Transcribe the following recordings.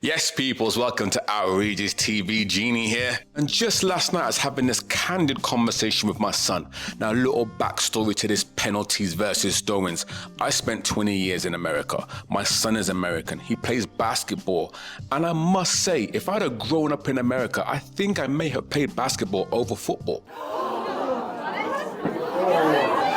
Yes, peoples, welcome to Outrageous TV. Genie here. And just last night, I was having this candid conversation with my son. Now, a little backstory to this penalties versus throw-ins. I spent 20 years in America. My son is American. He plays basketball. And I must say, if I'd have grown up in America, I think I may have played basketball over football.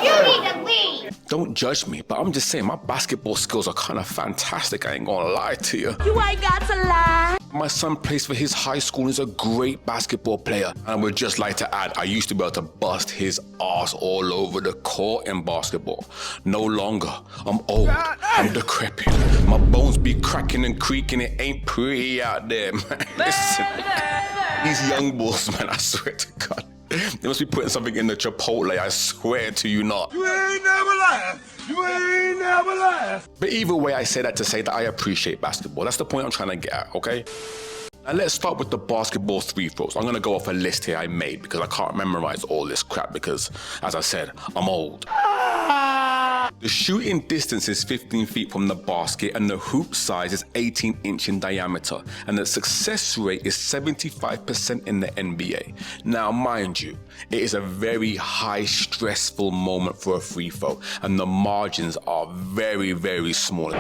You need to leave! Don't judge me, but I'm just saying my basketball skills are kind of fantastic. I ain't gonna lie to you. You ain't got to lie! My son plays for his high school and is a great basketball player. And I would just like to add, I used to be able to bust his ass all over the court in basketball. No longer. I'm old. I'm decrepit. My bones be cracking and creaking. It ain't pretty out there, man. Listen, these young bulls, man, I swear to God. They must be putting something in the Chipotle, I swear to you not. You ain't never laugh. You ain't never laugh. But either way, I say that to say that I appreciate basketball. That's the point I'm trying to get at, okay? Now let's start with the basketball free throws. I'm going to go off a list here I made because I can't memorize all this crap because, as I said, I'm old. The shooting distance is 15 feet from the basket and the hoop size is 18 inches in diameter, and the success rate is 75% in the NBA. Now, mind you, it is a very high stressful moment for a free throw and the margins are very, very small.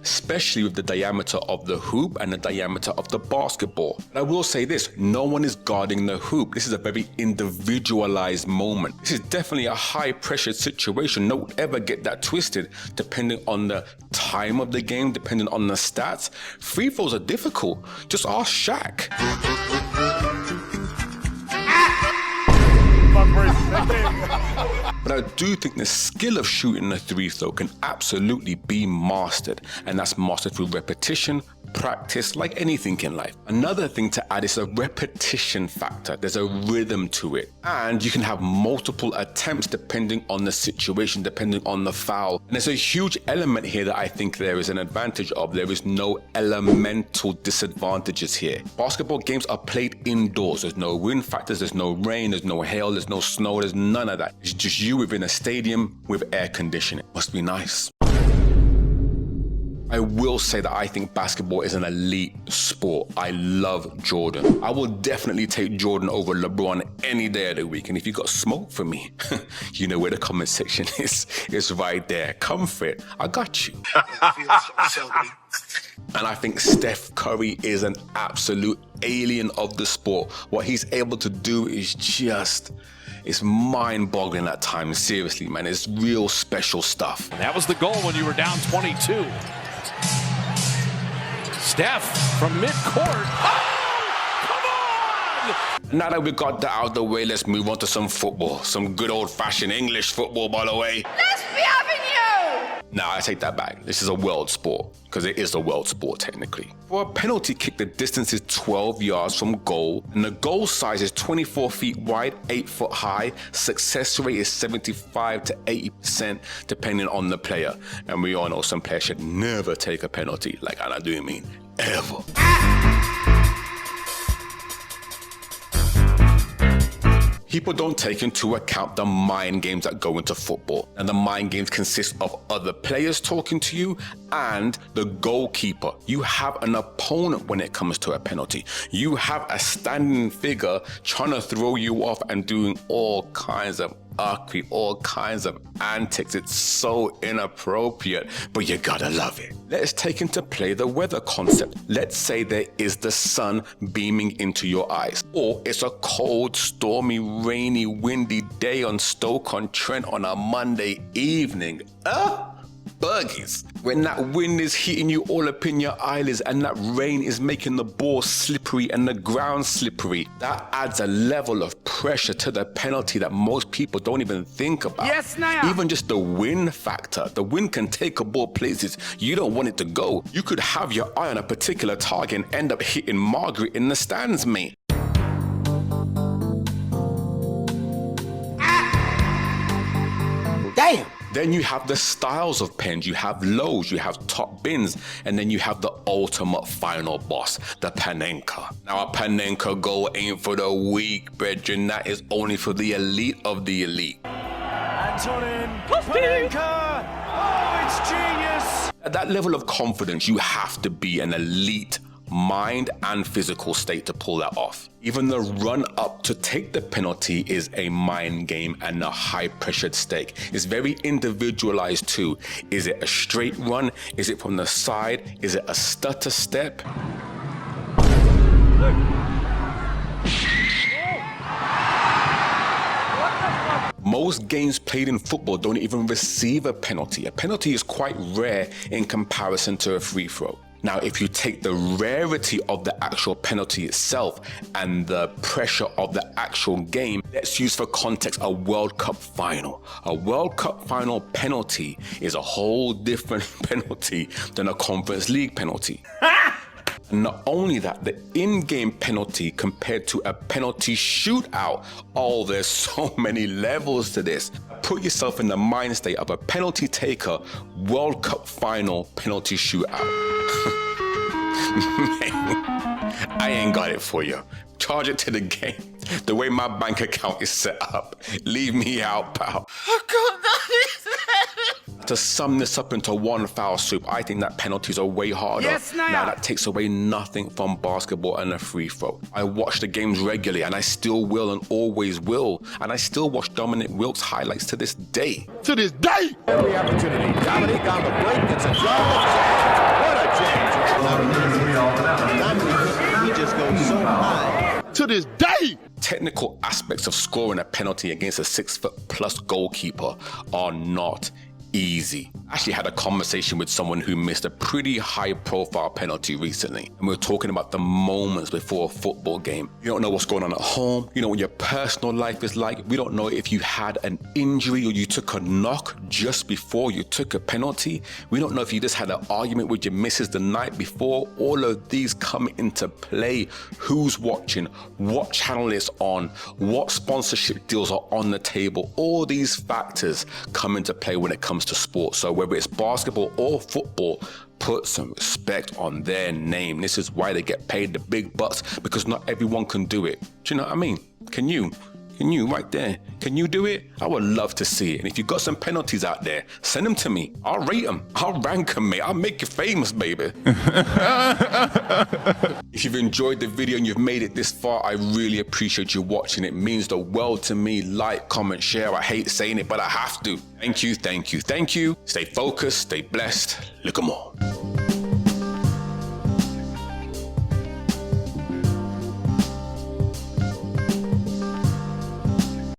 Especially with the diameter of the hoop and the diameter of the basketball. And I will say this, no one is guarding the hoop. This is a very individualized moment. This is definitely a high pressure situation. Don't ever get that twisted. Depending on the time of the game, depending on the stats, free throws are difficult. Just ask Shaq. But I do think the skill of shooting a free throw can absolutely be mastered, and that's mastered through repetition, practice, like anything in life. Another thing to add is a repetition factor. There's a rhythm to it, and you can have multiple attempts depending on the situation, depending on the foul. And there's a huge element here that I think there is an advantage of. There is no elemental disadvantages here. Basketball games are played indoors. There's no wind factors, there's no rain, there's no hail, there's no snow, there's none of that. It's just you within a stadium with air conditioning. Must be nice. I will say that I think basketball is an elite sport. I love Jordan. I will definitely take Jordan over LeBron any day of the week. And if you got smoke for me, you know where the comment section is. It's right there. Come for it. I got you. And I think Steph Curry is an absolute alien of the sport. What he's able to do is just... it's mind-boggling at times. Seriously, man. It's real special stuff. That was the goal when you were down 22. Steph from midcourt. Oh, come on! Now that we got that out of the way, let's move on to some football. Some good old-fashioned English football, by the way. Let's be having you! Nah, I take that back. This is a world sport, because it is a world sport, technically. For a penalty kick, the distance is 12 yards from goal, and the goal size is 24 feet wide, 8 foot high. Success rate is 75 to 80%, depending on the player. And we all know some players should never take a penalty, like I do mean ever. People don't take into account the mind games that go into football. And the mind games consist of other players talking to you and the goalkeeper. You have an opponent when it comes to a penalty. You have a standing figure trying to throw you off and doing all kinds of all kinds of antics. It's so inappropriate, but you gotta love it. Let's take into play the weather concept. Let's say there is the sun beaming into your eyes, or it's a cold, stormy, rainy, windy day on Stoke-on-Trent on a Monday evening. Buggies. When that wind is hitting you all up in your eyelids and that rain is making the ball slippery and the ground slippery, that adds a level of pressure to the penalty that most people don't even think about. Yes, now. Even just the wind factor. The wind can take a ball places you don't want it to go. You could have your eye on a particular target and end up hitting Margaret in the stands, mate. Damn. Then you have the styles of pens. You have lows, you have top bins, and then you have the ultimate final boss, the Panenka. Now, a Panenka goal ain't for the weak, brethren. That is only for the elite of the elite. Antonin Panenka. Oh, it's genius. At that level of confidence, you have to be an elite mind and physical state to pull that off. Even the run up to take the penalty is a mind game and a high pressured stake. It's very individualized too. Is it a straight run? Is it from the side? Is it a stutter step? Most games played in football don't even receive a penalty. A penalty is quite rare in comparison to a free throw. Now, if you take the rarity of the actual penalty itself and the pressure of the actual game, let's use for context a World Cup final. A World Cup final penalty is a whole different penalty than a Conference League penalty. And not only that, the in-game penalty compared to a penalty shootout, oh, there's so many levels to this. Put yourself in the mind state of a penalty taker, World Cup final penalty shootout. Man, I ain't got it for you. Charge it to the game. The way my bank account is set up, leave me out, pal. To sum this up into one foul swoop, I think that penalties are way harder. Yes, now that takes away nothing from basketball and a free throw. I watch the games regularly and I still will and always will. And I still watch Dominic Wilkes highlights to this day. To this day. Every opportunity. Dominic on the break. It's a shot. What a change. Dominic, he just goes so high. To this day. Technical aspects of scoring a penalty against a 6'+ goalkeeper are not easy. I actually had a conversation with someone who missed a pretty high profile penalty recently. And we were talking about the moments before a football game. You don't know what's going on at home. You know what your personal life is like. We don't know if you had an injury or you took a knock just before you took a penalty. We don't know if you just had an argument with your missus the night before. All of these come into play. Who's watching? What channel is on? What sponsorship deals are on the table? All these factors come into play when it comes to sports. So whether it's basketball or football, put some respect on their name. This is why they get paid the big bucks, because not everyone can do it. Do you know what I mean? Can you? Can you right there? Can you do it? I would love to see it. And if you've got some penalties out there, send them to me. I'll rate them. I'll rank them, mate. I'll make you famous, baby. If you've enjoyed the video and you've made it this far, I really appreciate you watching. It means the world to me. Like, comment, share. I hate saying it, but I have to. Thank you, thank you, thank you. Stay focused, stay blessed. Look 'em all.